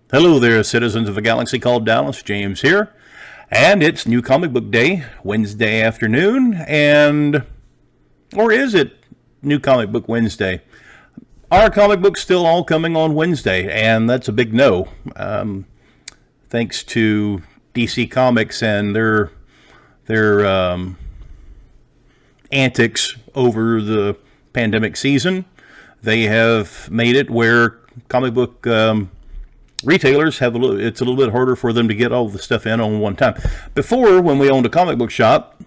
Hello there, citizens of a galaxy called Dallas. James here. And it's New Comic Book Day, Wednesday afternoon. Or is it New Comic Book Wednesday? Our comic books still all coming on Wednesday, and that's a big no. Thanks to DC Comics and their antics over the pandemic season, they have made it where comic book retailers it's a little bit harder for them to get all the stuff in on one time. Before, when we owned a comic book shop,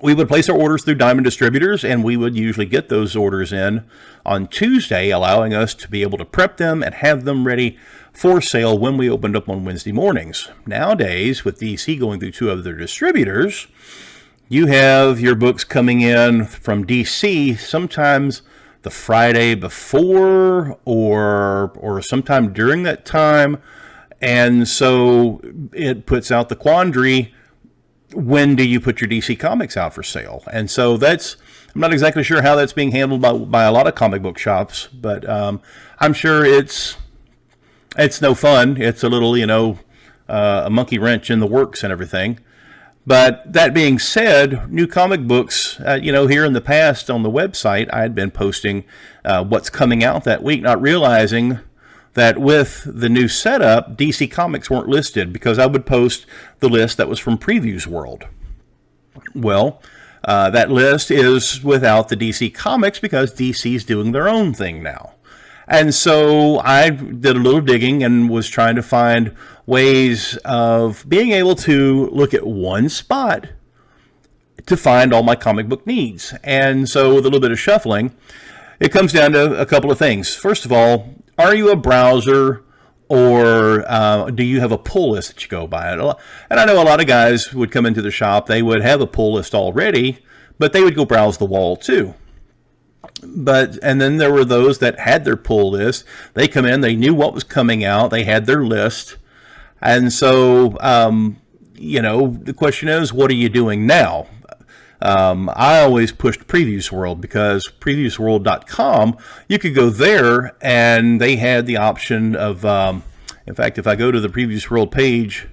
we would place our orders through Diamond Distributors, and we would usually get those orders in on Tuesday, allowing us to be able to prep them and have them ready for sale when we opened up on Wednesday mornings. Nowadays, with DC going through two of their distributors, you have your books coming in from DC sometimes the Friday before or sometime during that time. And so it puts out the quandary, when do you put your DC Comics out for sale? And so I'm not exactly sure how that's being handled by a lot of comic book shops, but I'm sure it's no fun. It's a little, a monkey wrench in the works and everything. But that being said, new comic books, here in the past on the website, I had been posting what's coming out that week, not realizing that with the new setup, DC Comics weren't listed because I would post the list that was from Previews World. Well, that list is without the DC Comics because DC's doing their own thing now. And so I did a little digging and was trying to find ways of being able to look at one spot to find all my comic book needs. And so with a little bit of shuffling, it comes down to a couple of things. First of all, are you a browser or do you have a pull list that you go by? And I know a lot of guys would come into the shop, they would have a pull list already, but they would go browse the wall too. And then there were those that had their pull list. They come in, they knew what was coming out, they had their list. And so, the question is, what are you doing now? I always pushed Previews World because previewsworld.com, you could go there and they had the option of, in fact, if I go to the Previews World page,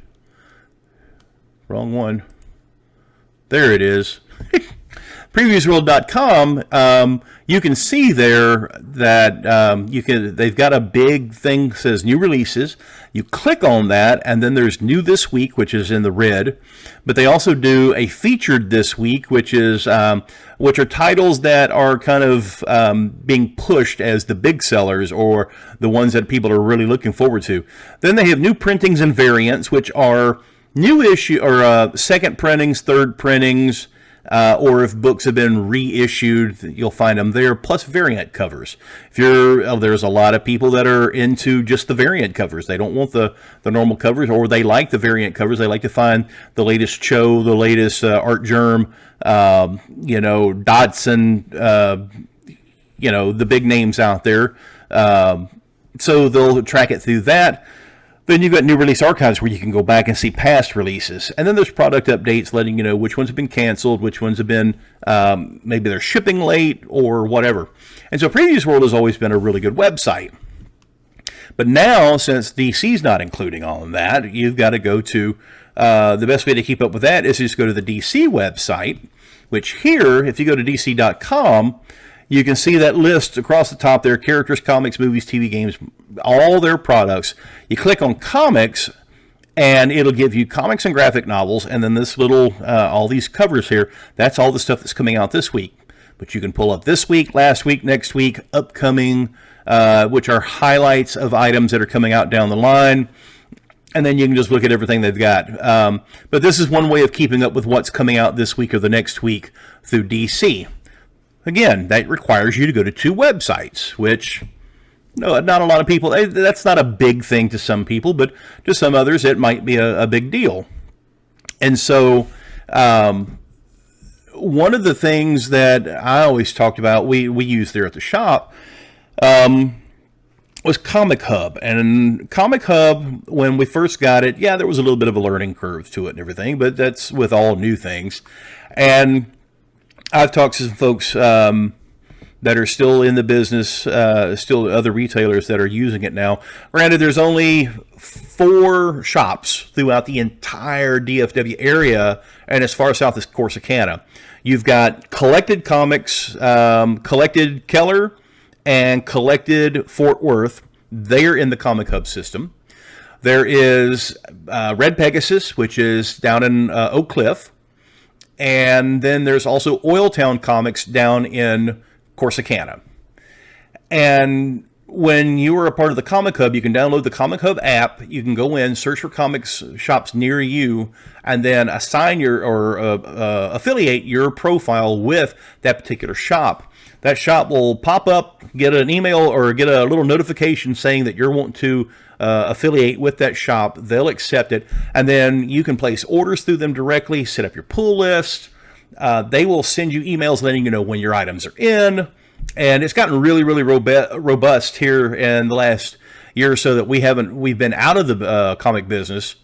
wrong one, there it is. Previewsworld.com, you can see there that they've got a big thing that says new releases. You click on that, and then there's new this week, which is in the red. But they also do a featured this week, which are titles that are kind of being pushed as the big sellers or the ones that people are really looking forward to. Then they have new printings and variants, which are new issue or second printings, third printings. Or if books have been reissued, you'll find them there, plus variant covers. There's a lot of people that are into just the variant covers. They don't want the normal covers, or they like the variant covers. They like to find the latest Cho, the latest Art Germ, Dodson, the big names out there. So they'll track it through that. Then you've got new release archives where you can go back and see past releases. And then there's product updates letting you know which ones have been canceled, which ones have been, maybe they're shipping late or whatever. And so Previews World has always been a really good website. But now, since DC's not including all of that, you've got to go to, the best way to keep up with that is just go to the DC website, which here, if you go to DC.com, you can see that list across the top there, characters, comics, movies, TV, games, all their products. You click on comics, and it'll give you comics and graphic novels, and then this little, all these covers here, that's all the stuff that's coming out this week. But you can pull up this week, last week, next week, upcoming, which are highlights of items that are coming out down the line. And then you can just look at everything they've got. But this is one way of keeping up with what's coming out this week or the next week through DC. Again, that requires you to go to two websites, which not a lot of people, that's not a big thing to some people, but to some others it might be a big deal. And so one of the things that I always talked about, we use there at the shop, was Comic Hub. And Comic Hub, when we first got it, there was a little bit of a learning curve to it and everything, but that's with all new things. And I've talked to some folks that are still in the business, still other retailers that are using it now. Granted, there's only 4 shops throughout the entire DFW area and as far south as Corsicana. You've got Collected Comics, Collected Keller, and Collected Fort Worth. They're in the Comic Hub system. There is Red Pegasus, which is down in Oak Cliff. And then there's also Oiltown Comics down in Corsicana. And when you are a part of the Comic Hub, you can download the Comic Hub app. You can go in, search for comics shops near you, and then assign your or affiliate your profile with that particular shop. That shop will pop up, get an email or get a little notification saying that you're wanting to affiliate with that shop. They'll accept it, and then you can place orders through them directly, set up your pull list. They will send you emails letting you know when your items are in. And it's gotten really, really robust here in the last year or so that we've been out of the comic business.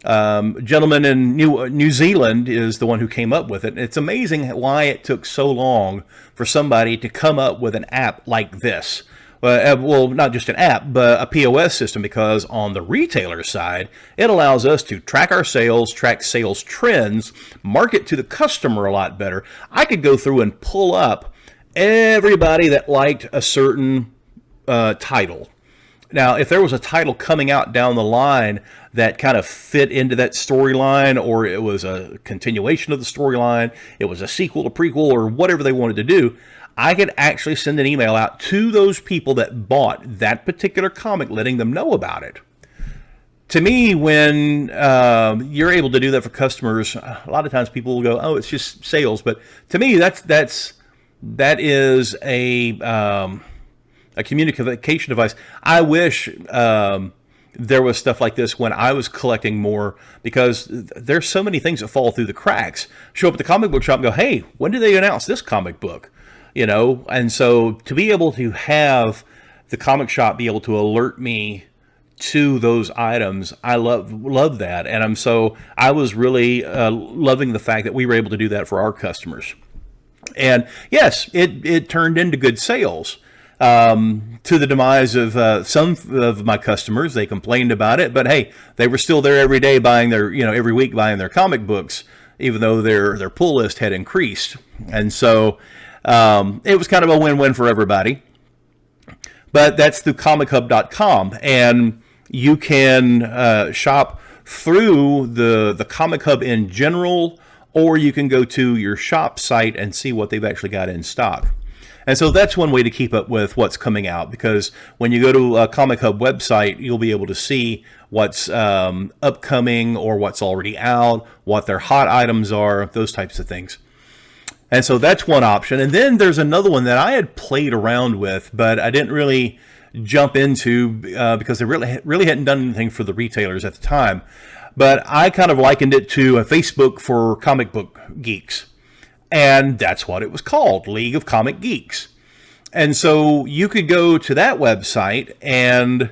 Gentleman in New Zealand is the one who came up with it. It's amazing why it took so long for somebody to come up with an app like this. Well, not just an app, but a POS system, because on the retailer side, it allows us to track our sales, track sales trends, market to the customer a lot better. I could go through and pull up everybody that liked a certain title. Now, if there was a title coming out down the line that kind of fit into that storyline, or it was a continuation of the storyline, it was a sequel, a prequel, or whatever they wanted to do, I could actually send an email out to those people that bought that particular comic, letting them know about it. To me, when you're able to do that for customers, a lot of times people will go, "Oh, it's just sales." But to me, that is a communication device. I wish there was stuff like this when I was collecting more, because there's so many things that fall through the cracks. Show up at the comic book shop and go, "Hey, when did they announce this comic book?" And so to be able to have the comic shop be able to alert me to those items, I love that. And I was really loving the fact that we were able to do that for our customers. And yes, it turned into good sales, to the demise of some of my customers. They complained about it, but hey, they were still there every day buying every week buying their comic books, even though their pull list had increased. And so it was kind of a win-win for everybody. But that's through comichub.com, and you can shop through the Comic Hub in general, or you can go to your shop site and see what they've actually got in stock. And so that's one way to keep up with what's coming out, because when you go to a Comic Hub website, you'll be able to see what's upcoming or what's already out, what their hot items are, those types of things. And so that's one option. And then there's another one that I had played around with, but I didn't really jump into because they really hadn't done anything for the retailers at the time. But I kind of likened it to a Facebook for comic book geeks. And that's what it was called, League of Comic Geeks. And so you could go to that website and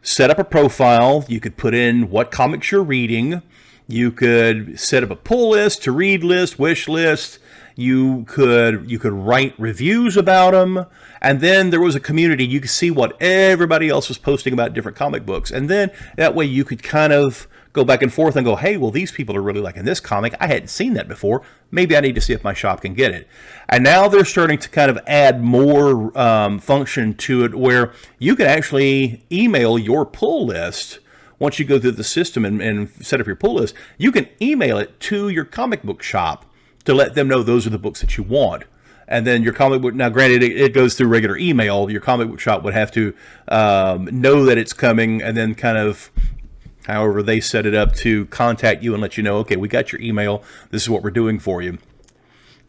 set up a profile. You could put in what comics you're reading. You could set up a pull list, to read list, wish list. You could write reviews about them. And then there was a community. You could see what everybody else was posting about different comic books. And then that way you could kind of go back and forth and go, hey, well, these people are really liking this comic. I hadn't seen that before. Maybe I need to see if my shop can get it. And now they're starting to kind of add more function to it, where you can actually email your pull list. Once you go through the system and set up your pull list, you can email it to your comic book shop to let them know those are the books that you want. And then your comic book, now granted, it goes through regular email. Your comic book shop would have to know that it's coming, and then kind of, however they set it up, to contact you and let you know, okay, we got your email. This is what we're doing for you.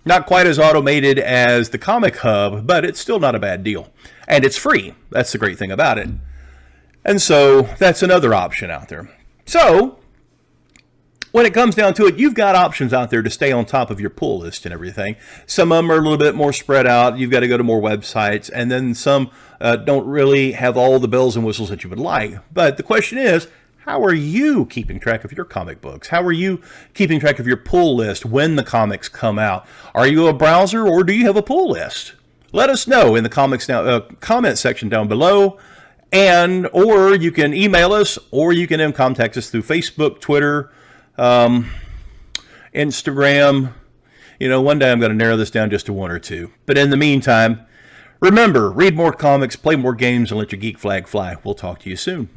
Not quite as automated as the Comic Hub, but it's still not a bad deal. And it's free. That's the great thing about it. And so that's another option out there. So when it comes down to it, you've got options out there to stay on top of your pull list and everything. Some of them are a little bit more spread out. You've got to go to more websites. And then some don't really have all the bells and whistles that you would like. But the question is, how are you keeping track of your comic books? How are you keeping track of your pull list when the comics come out? Are you a browser, or do you have a pull list? Let us know in the comment section down below. or you can email us, or you can contact us through Facebook, Twitter, Instagram. One day I'm going to narrow this down just to one or two. But in the meantime, remember, read more comics, play more games, and let your geek flag fly. We'll talk to you soon.